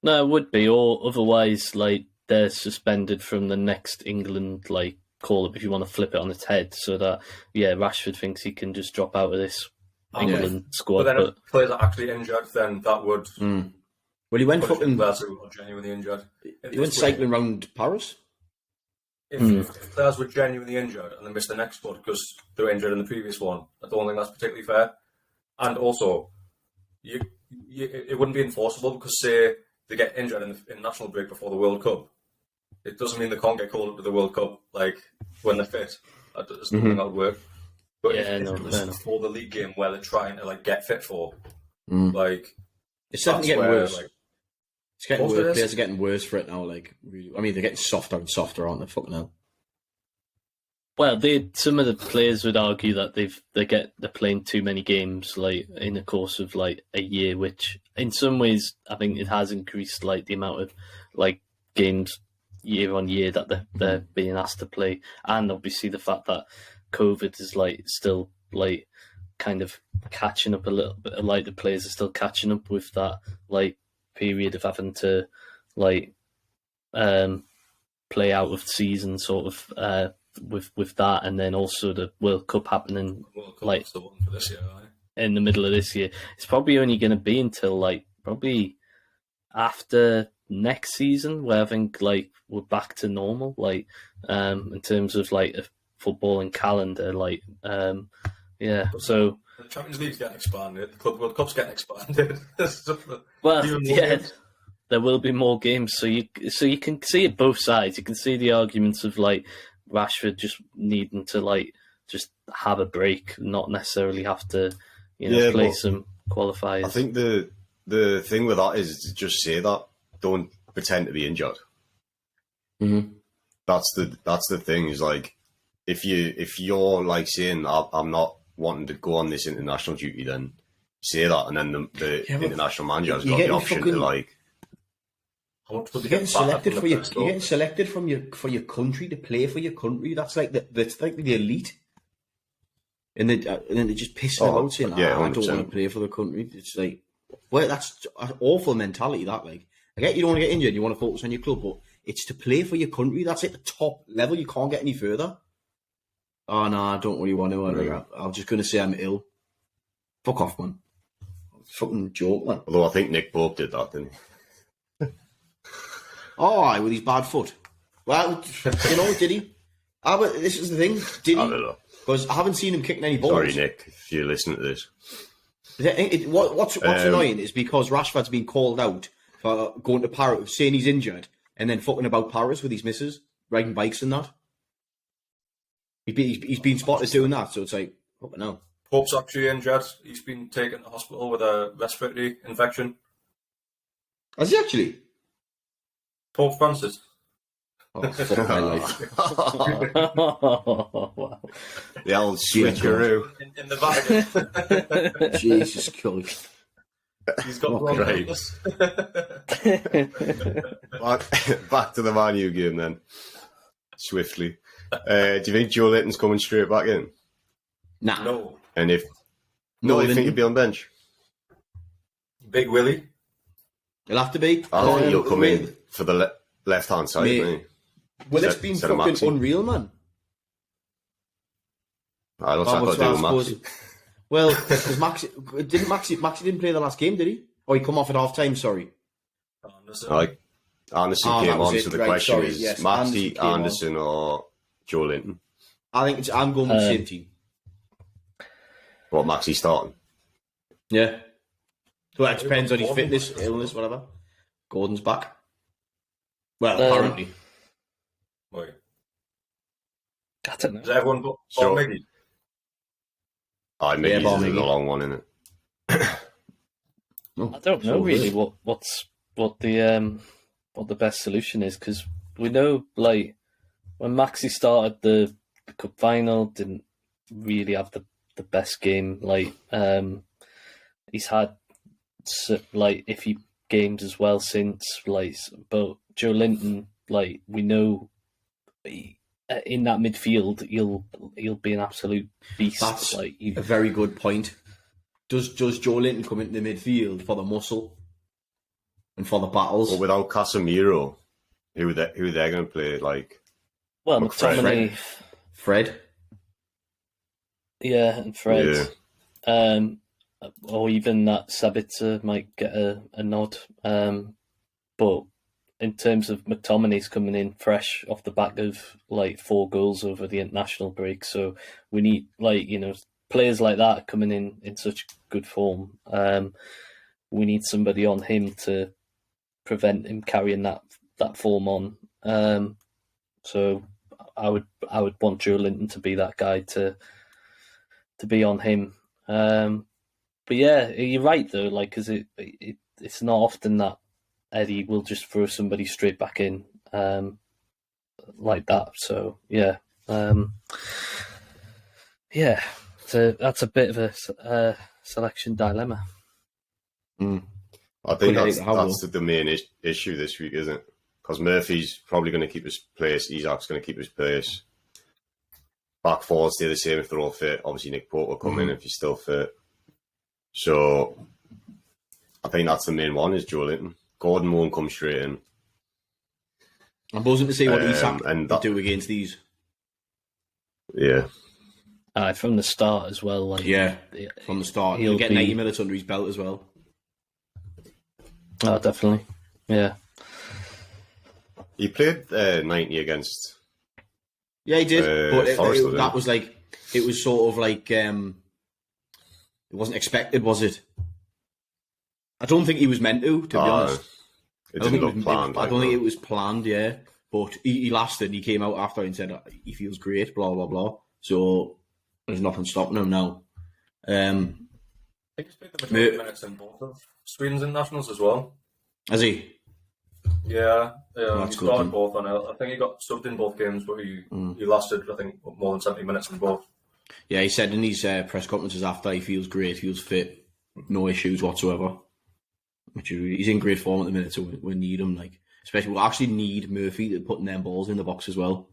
Speaker 2: No, it would be, or otherwise, like they're suspended from the next England call up if you want to flip it on its head, so that Rashford thinks he can just drop out of this England squad.
Speaker 4: but then if players are actually injured, then that would.
Speaker 3: Well, he went
Speaker 4: punish
Speaker 3: fucking.
Speaker 4: players who are genuinely injured.
Speaker 3: He went cycling around Paris.
Speaker 4: If players were genuinely injured and they missed the next squad because they were injured in the previous one, I don't think that's particularly fair. And also, it wouldn't be enforceable because, say, they get injured in national break before the World Cup. It doesn't mean they can't get called up to the World Cup when they're fit. I just don't think that would work. But
Speaker 2: Yeah,
Speaker 4: if
Speaker 2: no,
Speaker 4: it was
Speaker 2: fair enough.
Speaker 4: before the league game, where they're trying to like get fit for,
Speaker 3: Mm.
Speaker 4: like
Speaker 3: It's definitely
Speaker 4: that's
Speaker 3: getting
Speaker 4: where,
Speaker 3: worse.
Speaker 4: like,
Speaker 3: It's getting
Speaker 4: Of course
Speaker 3: worse.
Speaker 4: it is.
Speaker 3: Players are getting worse for it now. Like, really. I mean, they're getting softer and softer, aren't they? Fucking hell.
Speaker 2: Well, some of the players would argue that they're playing too many games like in the course of like a year, which in some ways I think it has increased like the amount of like games year on year that they're being asked to play, and obviously the fact that COVID is like still like kind of catching up a little bit. Like the players are still catching up with that like period of having to like play out of the season sort of with that, and then also the World Cup happening
Speaker 4: World Cup
Speaker 2: like
Speaker 4: is the one for this year, right?
Speaker 2: in the middle of this year. It's probably only going to be until like probably after next season where I think like we're back to normal, like in terms of like a footballing calendar, like yeah. So
Speaker 4: The Champions League's getting expanded. The Club World Cup's getting expanded.
Speaker 2: well,
Speaker 4: Even more
Speaker 2: yeah.
Speaker 4: games.
Speaker 2: There will be more games, so you can see it both sides. You can see the arguments of like Rashford just needing to like just have a break, not necessarily have to, play
Speaker 1: but
Speaker 2: some qualifiers.
Speaker 1: I think the thing with that is to just say that. Don't pretend to be injured.
Speaker 3: Mm-hmm.
Speaker 1: That's the thing. Is like if you're like saying I'm not wanting to go on this international duty, then say that, and then the
Speaker 3: Yeah, but
Speaker 1: international manager has
Speaker 3: you're
Speaker 1: got the
Speaker 3: getting
Speaker 1: option
Speaker 3: fucking-
Speaker 1: to like.
Speaker 4: How much would they
Speaker 3: You're getting
Speaker 4: get back
Speaker 3: selected
Speaker 4: from
Speaker 3: for
Speaker 4: the
Speaker 3: your.
Speaker 4: first
Speaker 3: You're
Speaker 4: goal?
Speaker 3: getting selected for your country to play for your country. That's like the elite. And then they just piss
Speaker 1: Oh,
Speaker 3: about saying,
Speaker 1: yeah,
Speaker 3: I don't
Speaker 1: 100%.
Speaker 3: want to play for the country. It's like, well, that's an awful mentality. That like, I get you don't want to get injured. You want to focus on your club, but it's to play for your country. That's at the top level. You can't get any further. Oh no, I don't really want to. Like, I'm just going to say I'm ill. Fuck off, man. Fucking joke, man.
Speaker 1: Although I think Nick Pope did that, didn't he?
Speaker 3: Oh, aye, with his bad foot. Well, did he? Ah, but this is the thing. Did
Speaker 1: I
Speaker 3: he?
Speaker 1: don't know.
Speaker 3: Because I haven't seen him kicking any balls.
Speaker 1: Sorry, Nick, if you listen to this.
Speaker 3: What's annoying is because Rashford's been called out for going to Paris, saying he's injured, and then fucking about Paris with his missus, riding bikes and that. He's been spotted doing that, so it's like, fucking hell.
Speaker 4: Pope's actually injured. He's been taken to hospital with a respiratory infection.
Speaker 3: Has he actually?
Speaker 4: Pope Francis.
Speaker 3: Oh, fuck my life.
Speaker 2: Wow.
Speaker 1: The old switcheroo.
Speaker 4: In the Vatican.
Speaker 3: Jesus Christ.
Speaker 4: He's got
Speaker 1: Right.
Speaker 4: bronchitis.
Speaker 1: Back to the Man U game then. Swiftly. Do you think Joe Linton's coming straight back in?
Speaker 3: Nah.
Speaker 4: No.
Speaker 1: And if
Speaker 3: No,
Speaker 1: you think
Speaker 3: Linton.
Speaker 1: he'd be on bench?
Speaker 4: Big Willie.
Speaker 3: He'll have to be.
Speaker 1: I don't think he'll come in for the left-hand side,
Speaker 3: Mate.
Speaker 1: will he?
Speaker 3: Well, it's
Speaker 1: Set-
Speaker 3: been
Speaker 1: set a
Speaker 3: fucking
Speaker 1: Maxi.
Speaker 3: unreal, man.
Speaker 1: I don't
Speaker 3: Oh,
Speaker 1: think
Speaker 3: well,
Speaker 1: I'll
Speaker 3: I
Speaker 1: do
Speaker 3: suppose-
Speaker 1: Maxi.
Speaker 3: Well, because Maxi didn't play the last game, did he? Oh, he come off at half time. Sorry.
Speaker 1: Like, Anderson
Speaker 3: Oh,
Speaker 1: came
Speaker 3: that was
Speaker 1: on,
Speaker 3: it,
Speaker 1: so the
Speaker 3: right,
Speaker 1: question
Speaker 3: sorry,
Speaker 1: is
Speaker 3: yes, Anderson
Speaker 1: Maxi,
Speaker 3: came on.
Speaker 1: Anderson, or Joe Linton?
Speaker 3: I think I'm going with the same team.
Speaker 1: What, Maxi starting?
Speaker 3: Yeah. Well, it depends on his fitness, illness, whatever. Gordon's back. Well, apparently.
Speaker 4: Wait.
Speaker 2: I don't
Speaker 4: Is
Speaker 2: know.
Speaker 4: everyone but
Speaker 1: So-
Speaker 4: Miggy?
Speaker 1: I maybe
Speaker 3: Yeah,
Speaker 1: this is a
Speaker 3: Barmiggy.
Speaker 1: long one, innit?
Speaker 2: I don't know really what the best solution is, because we know like when Maxi started the cup final, didn't really have the best game. Like he's had like iffy games as well since. Like, but Joe Linton, like we know, in that midfield, he'll be an absolute beast.
Speaker 3: That's
Speaker 2: like
Speaker 3: a very good point. Does Joe Linton come into the midfield for the muscle and for the battles?
Speaker 1: But without Casemiro, who they're going to play? Like,
Speaker 2: well,
Speaker 1: McFred.
Speaker 2: McTominay,
Speaker 3: Fred?
Speaker 2: yeah, and Fred. Or even that Sabitzer might get a nod. But in terms of McTominay's coming in fresh off the back of like 4 goals over the international break, so we need players like that coming in such good form. We need somebody on him to prevent him carrying that form on. So I would want Joe Linton to be that guy to to be on him. But yeah, you're right though. Like, because it's not often that Eddie will just throw somebody straight back in like that. So yeah, yeah. So that's a bit of a selection dilemma.
Speaker 1: I think that's the main issue this week, isn't it? Because Murphy's probably going to keep his place. Isak's going to keep his place. Back four stay the same if they're all fit. Obviously, Nick Pope will come in if he's still fit. So I think that's the main one, is Joe Linton. Gordon won't come straight in.
Speaker 3: I'm buzzing to see what Isak will do against these.
Speaker 1: Yeah.
Speaker 2: From the start as well. Like,
Speaker 3: yeah, from the start. He'll get 90 minutes under his belt as well.
Speaker 2: Oh, definitely. Yeah.
Speaker 3: He
Speaker 1: played 90 against...
Speaker 3: Yeah, he did. But that was like... It was sort of like... it wasn't expected, was it? I don't think he was meant to be honest.
Speaker 1: It didn't look planned.
Speaker 3: I don't think it was planned, yeah. But he lasted. He came out after and said he feels great, blah, blah, blah. So there's nothing stopping him now.
Speaker 4: I think he's played the majority of minutes in both of Sweden's internationals as well.
Speaker 3: Has he?
Speaker 4: Yeah, he started both on it. I think he got subbed in both games, but he lasted, I think, more than 70 minutes in both.
Speaker 3: Yeah, he said in his press conferences after he feels great, feels fit, no issues whatsoever. He's in great form at the minute, so we need him. Like, especially, we actually need Murphy to putting them balls in the box as well.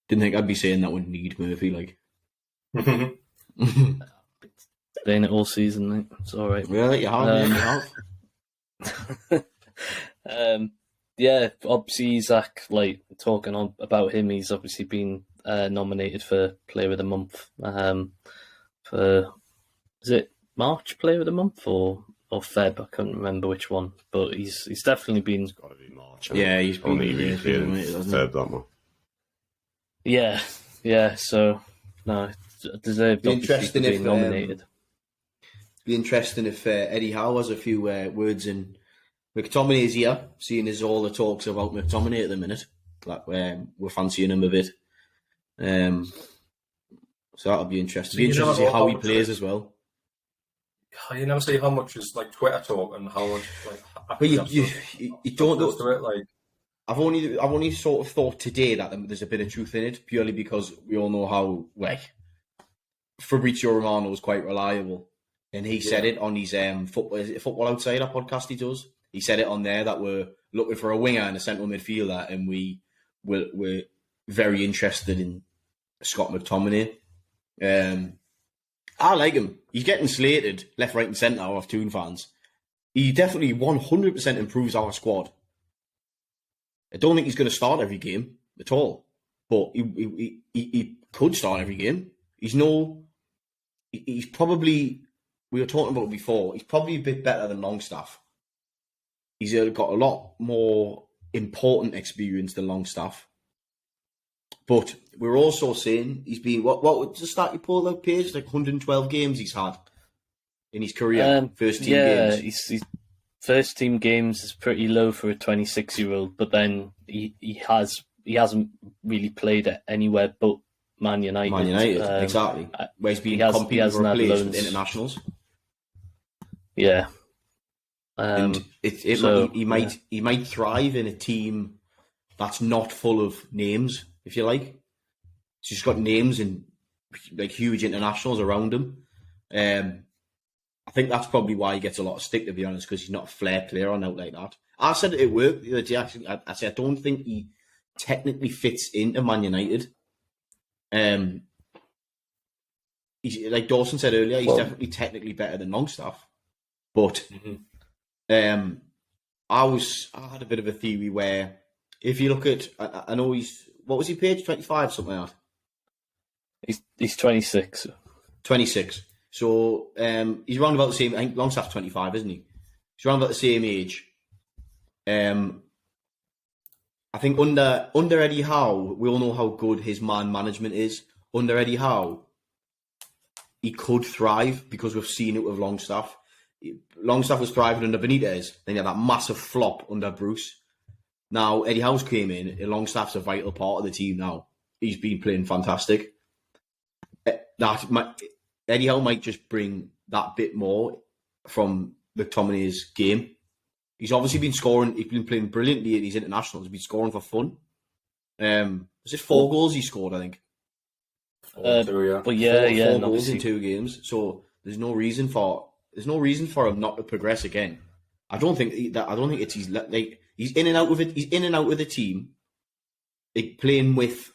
Speaker 3: Didn't think I'd be saying that we need Murphy. Like,
Speaker 2: playing it all season, mate. It's all right.
Speaker 3: Yeah, you have.
Speaker 2: Yeah, obviously Isak, like talking on about him, he's obviously been nominated for Player of the Month. For is it March Player of the Month or Feb? I can't remember which one, but he's definitely been. It's
Speaker 1: got to be March.
Speaker 3: Yeah, he's been
Speaker 1: Feb that one.
Speaker 2: Yeah. So no, deserved.
Speaker 3: Interesting if
Speaker 2: nominated.
Speaker 3: Be interesting if Eddie Howe has a few words in McTominay's here, seeing as all the talks about McTominay at the minute. Like we're fancying him a bit. So that'll be interesting. Be interesting to see how he plays as well.
Speaker 4: You never see how much is like Twitter talk and how much like.
Speaker 3: But you don't know.
Speaker 4: To it, like,
Speaker 3: I've only sort of thought today that there's a bit of truth in it, purely because we all know how Fabrizio Romano was quite reliable, and he said it on his Football Outsider podcast he does. He said it on there that we're looking for a winger and a central midfielder, and we're very interested in Scott McTominay. I like him. He's getting slated left, right, and centre off Toon fans. He definitely 100% improves our squad. I don't think he's going to start every game at all, but he could start every game. He's probably, we were talking about it before, he's probably a bit better than Longstaff. He's got a lot more important experience than Longstaff. But we're also saying he's been, what was the stat you pulled out, Paige? Like 112 games he's had in his career, first team games.
Speaker 2: His first team games is pretty low for a 26-year-old, but then he hasn't really played it anywhere but Man United.
Speaker 3: Man United, exactly. Where he's been competing for a place with internationals.
Speaker 2: Yeah.
Speaker 3: And he might thrive in a team that's not full of names, if you like. She's got names and like huge internationals around him. I think that's probably why he gets a lot of stick, to be honest, because he's not a flair player on out like that. I said it worked the other day. Actually, I said I don't think he technically fits into Man United. He's, like Dawson said earlier, he's definitely technically better than Longstaff. But I had a bit of a theory where if you look at, I know what was he, Page? 25, something like that?
Speaker 2: He's 26.
Speaker 3: 26. So he's around about the same. I think Longstaff's 25, isn't he? He's around about the same age. I think under Eddie Howe, we all know how good his man management is. Under Eddie Howe, he could thrive because we've seen it with Longstaff. Longstaff was thriving under Benitez. Then he had that massive flop under Bruce. Now Eddie Howe's came in, and Longstaff's a vital part of the team now. He's been playing fantastic. Eddie Howe might just bring that bit more from McTominay's game. He's obviously been scoring. He's been playing brilliantly at these internationals. He's been scoring for fun. Was it 4 goals he scored? I think.
Speaker 2: But
Speaker 3: Four goals in 2 games. So there's no reason for him not to progress again. I don't think it's he's in and out of it. He's in and out of the team, like, playing with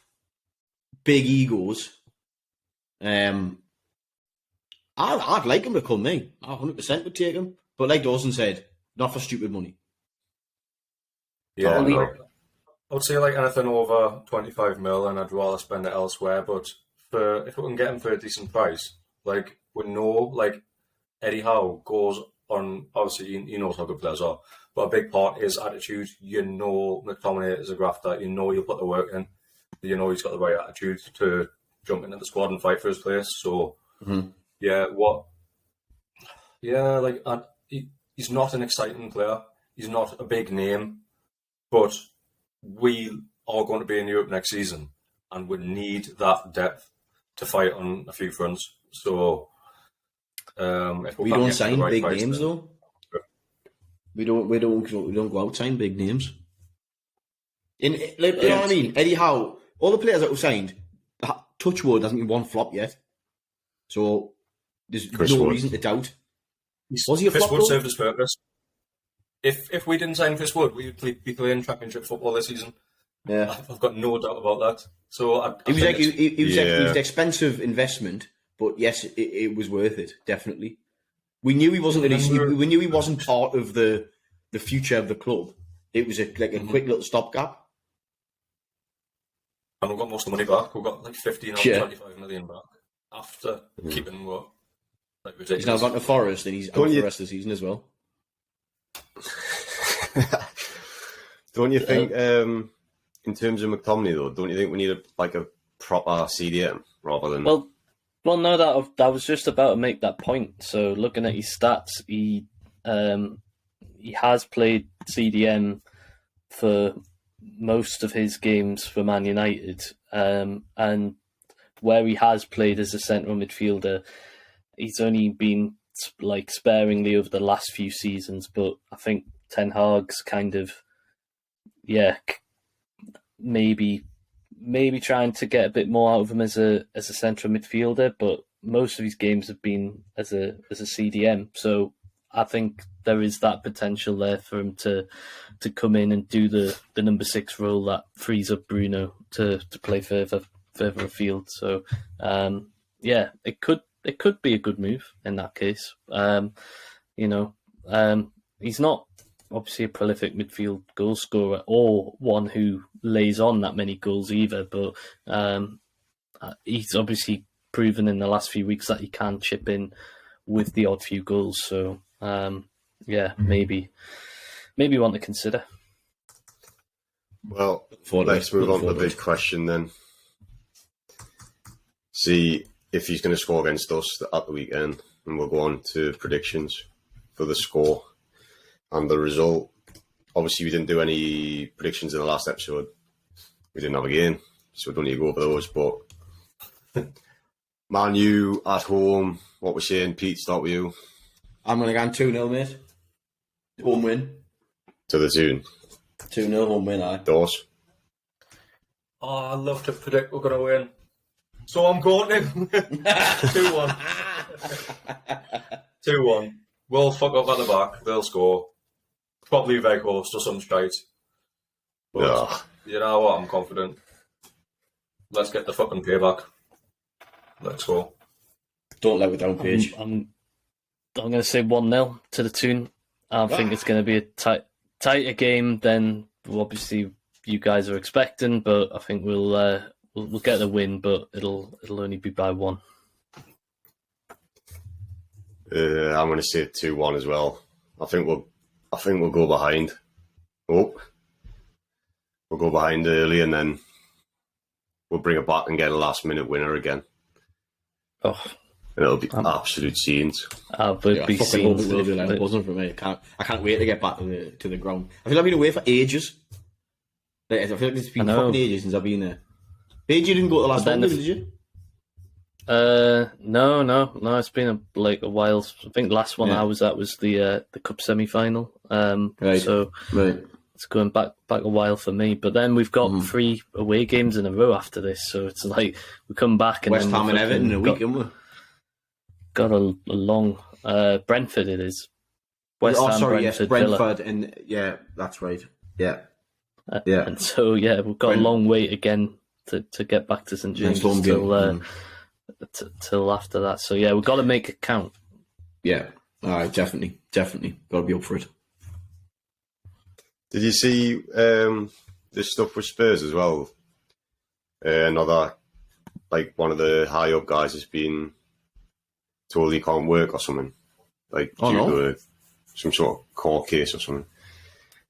Speaker 3: big egos. I'd like him to come, me. I 100% would take him. But like Dawson said, not for stupid money.
Speaker 4: Yeah, I would say like anything over 25 mil, and I'd rather spend it elsewhere. But if we can get him for a decent price, like, we know, like, Eddie Howe goes on. Obviously, he knows how good players are, but a big part is attitude. You know, McTominay is a grafter. You know, he'll put the work in. You know, he's got the right attitude to jump into the squad and fight for his place. So, he's not an exciting player. He's not a big name, but we are going to be in Europe next season, and we need that depth to fight on a few fronts. So, if
Speaker 3: we don't sign big names, though. We don't go out sign big names. You know what I mean? Eddie Howe, all the players that we've signed, touch wood, hasn't been one flop yet. So there's no reason to doubt. Was he a flop?
Speaker 4: Chris Wood served his purpose. If we didn't sign Chris Wood, we'd be playing Championship football this season.
Speaker 3: Yeah,
Speaker 4: I've got no doubt about that. So
Speaker 3: he was an expensive investment, but yes, it was worth it, definitely. We knew he wasn't. We knew he wasn't part of the future of the club. It was a quick little stopgap.
Speaker 4: And we've got most of the money back. We've got like 15 or 25 million back after keeping what, like, ridiculous.
Speaker 3: He's now gone to Forest, and he's out for the rest of the season as well.
Speaker 1: Don't you think, in terms of McTominay, though, don't you think we need a proper CDM rather than...
Speaker 2: Well, no, that was just about to make that point. So looking at his stats, he has played CDM for most of his games for Man United, and where he has played as a central midfielder, he's only been like sparingly over the last few seasons. But I think Ten Hag's kind of, maybe trying to get a bit more out of him as a central midfielder. But most of his games have been as a CDM. So I think there is that potential there for him to come in and do the number 6 role that frees up Bruno to play further afield. So it could be a good move in that case. He's not obviously a prolific midfield goal scorer or one who lays on that many goals either, but he's obviously proven in the last few weeks that he can chip in with the odd few goals. So maybe one to consider.
Speaker 1: Well, let's move on to the big question then. See if he's going to score against us at the weekend, and we'll go on to predictions for the score and the result. Obviously, we didn't do any predictions in the last episode. We didn't have a game, so we don't need to go over those. But Man U at home, what we're saying, Pete, start with you.
Speaker 3: I'm going to go 2-0, mate. Home win.
Speaker 1: To the tune.
Speaker 3: 2-0 home win, aye.
Speaker 1: Doors.
Speaker 4: Oh, I love to predict we're going to win. So I'm going to 2-1. 2-1. We'll fuck up at the back. They'll score. Probably Veghorst or some straight. But you know what? I'm confident. Let's get the fucking payback. Let's go.
Speaker 3: Don't let it down, Paige.
Speaker 2: I'm going to say 1-0 to the tune. I think it's going to be a tighter game than obviously you guys are expecting, but I think we'll get the win, but it'll only be by 1.
Speaker 1: I'm going to say 2-1 as well. I think we'll go behind. We'll go behind early, and then we'll bring it back and get a last-minute winner again.
Speaker 2: Oh,
Speaker 1: and it'll be absolute scenes.
Speaker 2: Be scenes.
Speaker 3: It wasn't for me. I can't wait to get back to the ground. I feel I've been away for ages. I feel like it's been fucking ages since I've been there. Paige, you didn't go to the last one, did you?
Speaker 2: No. It's been a while. I think last one I was at was the cup semi-final.
Speaker 3: Right.
Speaker 2: So
Speaker 3: Right.
Speaker 2: it's going back a while for me. But then we've got 3 away games in a row after this, so it's like we come back and
Speaker 3: West
Speaker 2: then
Speaker 3: Ham and Everton in a week, haven't we?
Speaker 2: got a long Brentford. It is West Ham, Brentford,
Speaker 3: Brentford,
Speaker 2: Villa.
Speaker 3: and that's right. Yeah.
Speaker 2: And so we've got a long wait again to get back to St James till after that. So we've got to make it count.
Speaker 3: Yeah, all right, definitely, got to be up for it.
Speaker 1: Did you see this stuff with Spurs as well? Another, like, one of the high up guys has been told he can't work or something, like due to some sort of court case or something.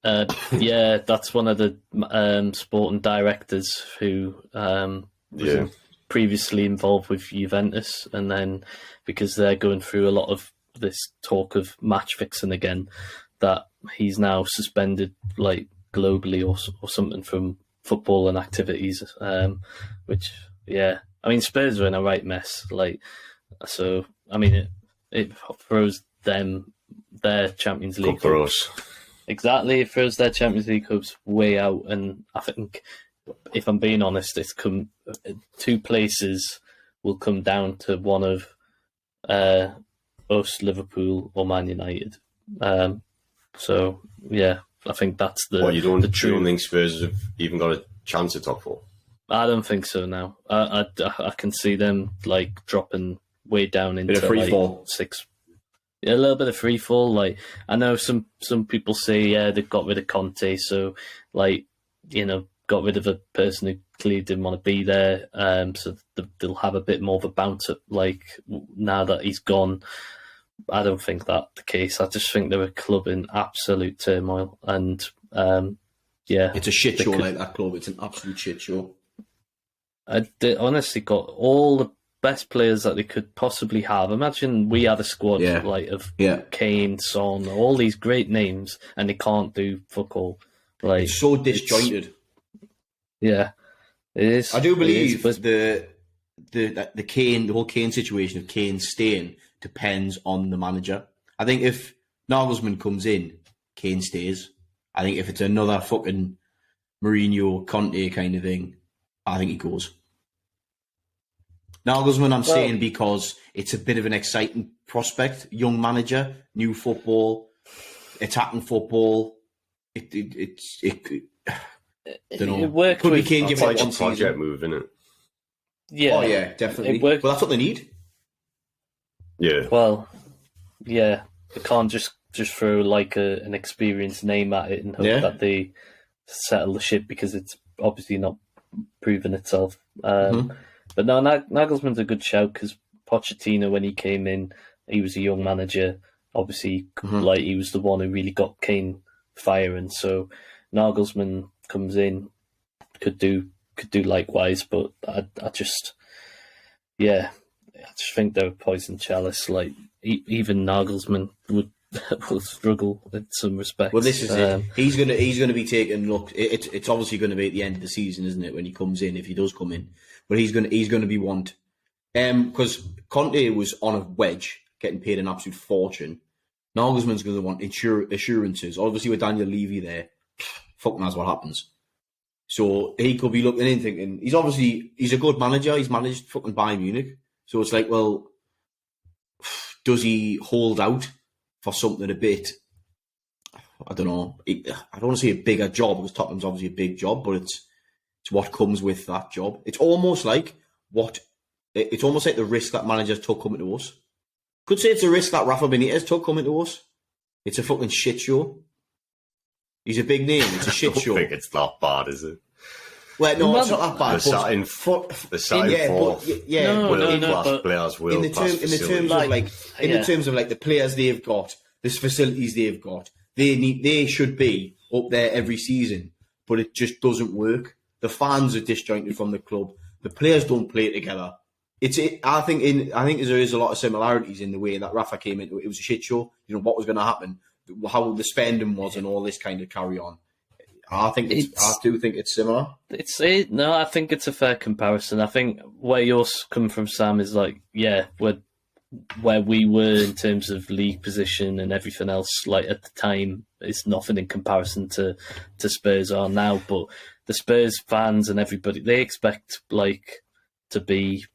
Speaker 2: That's one of the sporting directors who was previously involved with Juventus, and then because they're going through a lot of this talk of match fixing again, that he's now suspended, like, globally or something from football and activities. Which I mean, Spurs are in a right mess. Like, so I mean, it throws them their Champions League
Speaker 1: for us.
Speaker 2: Exactly, it throws their Champions League hopes way out, and I think, if I'm being honest, it's 2 places will come down to one of us, Liverpool, or Man United. So I think that's the.
Speaker 1: What, you don't think Spurs have even got a chance at top 4?
Speaker 2: I don't think so now. I can see them, like, dropping way down into
Speaker 3: free fall.
Speaker 2: 6. A little bit of free fall. Like, I know some people say they've got rid of Conte, so, like, got rid of a person who clearly didn't want to be there. So they'll have a bit more of a bounce up, like, now that he's gone. I don't think that's the case. I just think they're a club in absolute turmoil, and
Speaker 3: it's a shit show, like that club. It's an absolute shit show.
Speaker 2: They honestly got all the best players that they could possibly have. Imagine we had a squad of Kane, Son, all these great names, and they can't do fuck all. Like,
Speaker 3: it's so disjointed.
Speaker 2: It is.
Speaker 3: I do believe the whole Kane situation of Kane staying depends on the manager. I think if Nagelsmann comes in, Kane stays. I think if it's another fucking Mourinho, Conte kind of thing, I think he goes. Nagelsmann, I'm saying because it's a bit of an exciting prospect, young manager, new football, attacking football. It don't know.
Speaker 2: It worked.
Speaker 3: Could be Kane give it one
Speaker 1: project move, isn't it?
Speaker 2: Yeah.
Speaker 3: Oh yeah, definitely.
Speaker 2: It worked.
Speaker 3: Well, that's what they need.
Speaker 1: Yeah.
Speaker 2: Well, they can't just throw, like, an experienced name at it and hope that they settle the ship, because it's obviously not proven itself. But no, Nagelsmann's a good shout, because Pochettino, when he came in, he was a young manager. Obviously, like, he was the one who really got Kane firing. So Nagelsmann comes in, could do likewise. But I just think they're a poison chalice. Like, even Nagelsmann will struggle in some respects.
Speaker 3: Well, this is it. He's gonna be taking. Look, it's obviously going to be at the end of the season, isn't it? When he comes in, if he does come in. But he's going to be want, because Conte was on a wedge, getting paid an absolute fortune. Nagelsmann's going to want assurances. Obviously, with Daniel Levy there, fuck knows what happens. So he could be looking in thinking, he's a good manager. He's managed fucking Bayern Munich. So it's like, well, does he hold out for something a bit? I don't know. I don't want to say a bigger job, because Tottenham's obviously a big job, but it's what comes with that job. It's almost like the risk that managers took coming to us. Could say it's a risk that Rafa Benitez took coming to us. It's a fucking shit show. He's a big name. It's a shit show.
Speaker 1: I don't think it's that bad, is it?
Speaker 3: Well, no, it's not that bad.
Speaker 1: The starting fourth.
Speaker 3: No,
Speaker 1: players,
Speaker 3: in the terms of the players they've got, the facilities they've got, they should be up there every season, but it just doesn't work. The fans are disjointed from the club. The players don't play together. I think there is a lot of similarities in the way that Rafa came into it. It was a shit show. You know what was going to happen, how the spending was, and all this kind of carry on. I do think it's similar.
Speaker 2: No, I think it's a fair comparison. I think where you're coming from, Sam, is like, yeah, where we were in terms of league position and everything else, like at the time, is nothing in comparison to Spurs are now. But the Spurs fans and everybody, they expect like to be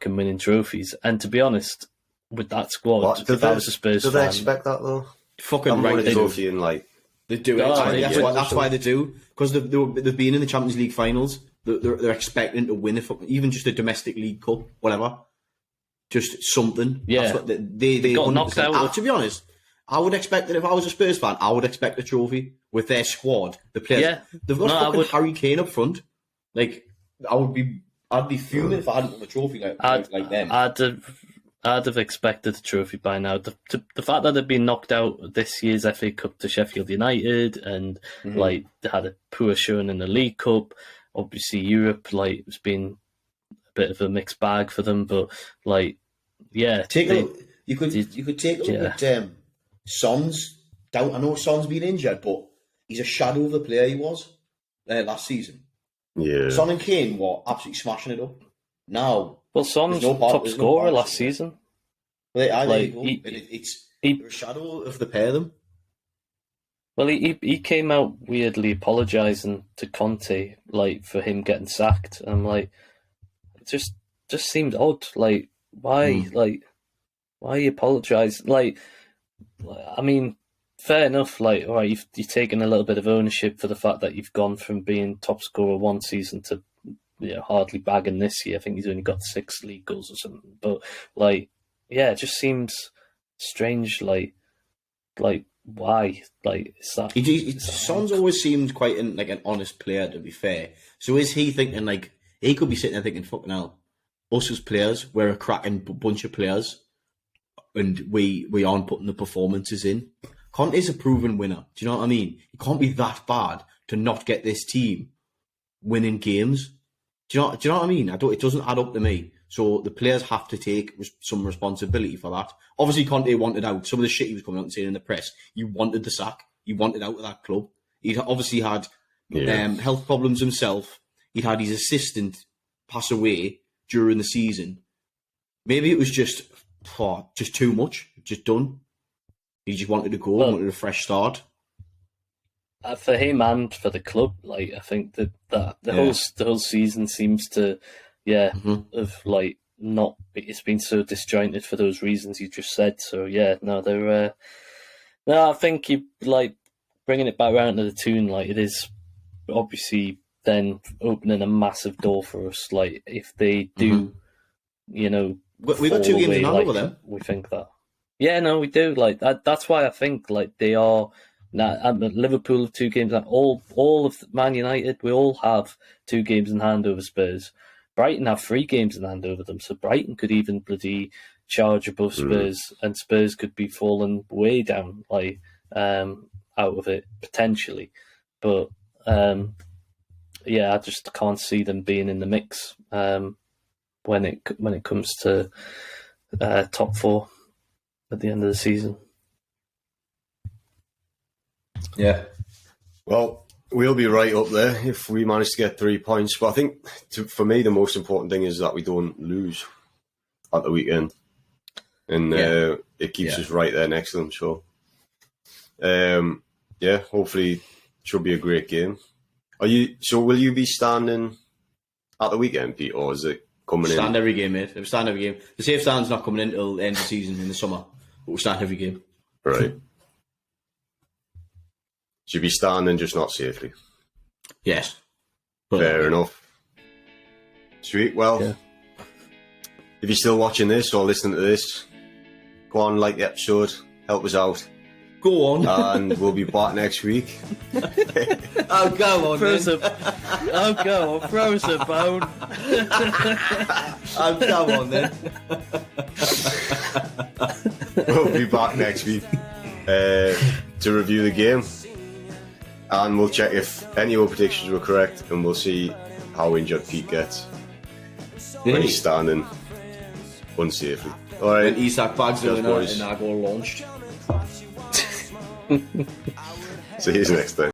Speaker 2: winning trophies. And to be honest, with that squad, if I was a Spurs fan,
Speaker 1: do they expect that though?
Speaker 3: Fucking right,
Speaker 1: they trophy in like.
Speaker 3: They do. That's why they do. Because they've been in the Champions League finals. They're expecting to win even just a domestic league cup, whatever. Just something.
Speaker 2: Yeah.
Speaker 3: That's what they got knocked out. To be honest, I would expect that if I was a Spurs fan, I would expect a trophy with their squad. The players. Yeah. They've got fucking Harry Kane up front. Like, I'd be fuming if I hadn't won a trophy like them.
Speaker 2: I'd have expected a trophy by now. The fact that they've been knocked out this year's FA Cup to Sheffield United and like they had a poor showing in the League Cup. Obviously, Europe it's been a bit of a mixed bag for them. But like, yeah,
Speaker 3: you could take a look at Son's. I know Son's been injured, but he's a shadow of the player he was last season.
Speaker 2: Yeah,
Speaker 3: Son and Kane were absolutely smashing it up. Now.
Speaker 2: Well, Son's top scorer last season.
Speaker 3: Well, it's a shadow of the pair of them.
Speaker 2: Well, he came out weirdly apologising to Conte, like, for him getting sacked. And I'm like, it just seemed odd. Like, why? Like, why are you apologising? Like, I mean, fair enough. Like, all right, you've taken a little bit of ownership for the fact that you've gone from being top scorer one season to hardly bagging this year. I think he's only got 6 league goals or something. But like, yeah, it just seems strange. Like why? Like, is that?
Speaker 3: Son's always seemed quite an honest player, to be fair. So is he thinking like he could be sitting there thinking, "Fucking hell, us as players, we're a cracking bunch of players, and we aren't putting the performances in." Conte's a proven winner. Do you know what I mean? It can't be that bad to not get this team winning games. Do you know what I mean? It doesn't add up to me. So the players have to take some responsibility for that. Obviously, Conte wanted out. Some of the shit he was coming out and saying in the press, he wanted the sack. He wanted out of that club. He obviously had health problems himself. He'd had his assistant pass away during the season. Maybe it was just too much, just done. He just wanted to go, wanted a fresh start.
Speaker 2: For him and for the club, like, I think that the whole season seems to, have like not. It's been so disjointed for those reasons you just said. So I think you like bringing it back around to the toon. Like, it is obviously then opening a massive door for us. Like, if they do,
Speaker 3: we've got 2 games in hand over them.
Speaker 2: We think that. Yeah, no, we do. Like that. That's why I think like they are. Now, Liverpool have 2 games, and all of Man United, we all have 2 games in hand over Spurs. Brighton have 3 games in hand over them, so Brighton could even bloody charge above Spurs, and Spurs could be falling way down, like out of it potentially. But I just can't see them being in the mix when it comes to top 4 at the end of the season.
Speaker 3: Yeah.
Speaker 1: Well, we'll be right up there if we manage to get 3 points. But I think, for me, the most important thing is that we don't lose at the weekend. And it keeps us right there next to them. So, hopefully it should be a great game. Will you be standing at the weekend, Pete, or is it coming in?
Speaker 3: Stand every game, mate. We'll stand every game. The safe stand's not coming in until the end of the season in the summer. But we'll stand every game.
Speaker 1: Right. Should be standing, just not safely.
Speaker 3: Yes.
Speaker 1: Fair enough. Sweet. Well, if you're still watching this or listening to this, go on, like the episode, help us out.
Speaker 3: Go on.
Speaker 1: And we'll be back next week.
Speaker 3: Oh, go on,
Speaker 2: throw us a bone.
Speaker 3: Oh, come on, then.
Speaker 1: We'll be back next week to review the game. And we'll check if any of our predictions were correct, and we'll see how injured Pete gets when he's standing unsafely. All right.
Speaker 3: And Isak bags the winner and I go launched.
Speaker 1: See you next time.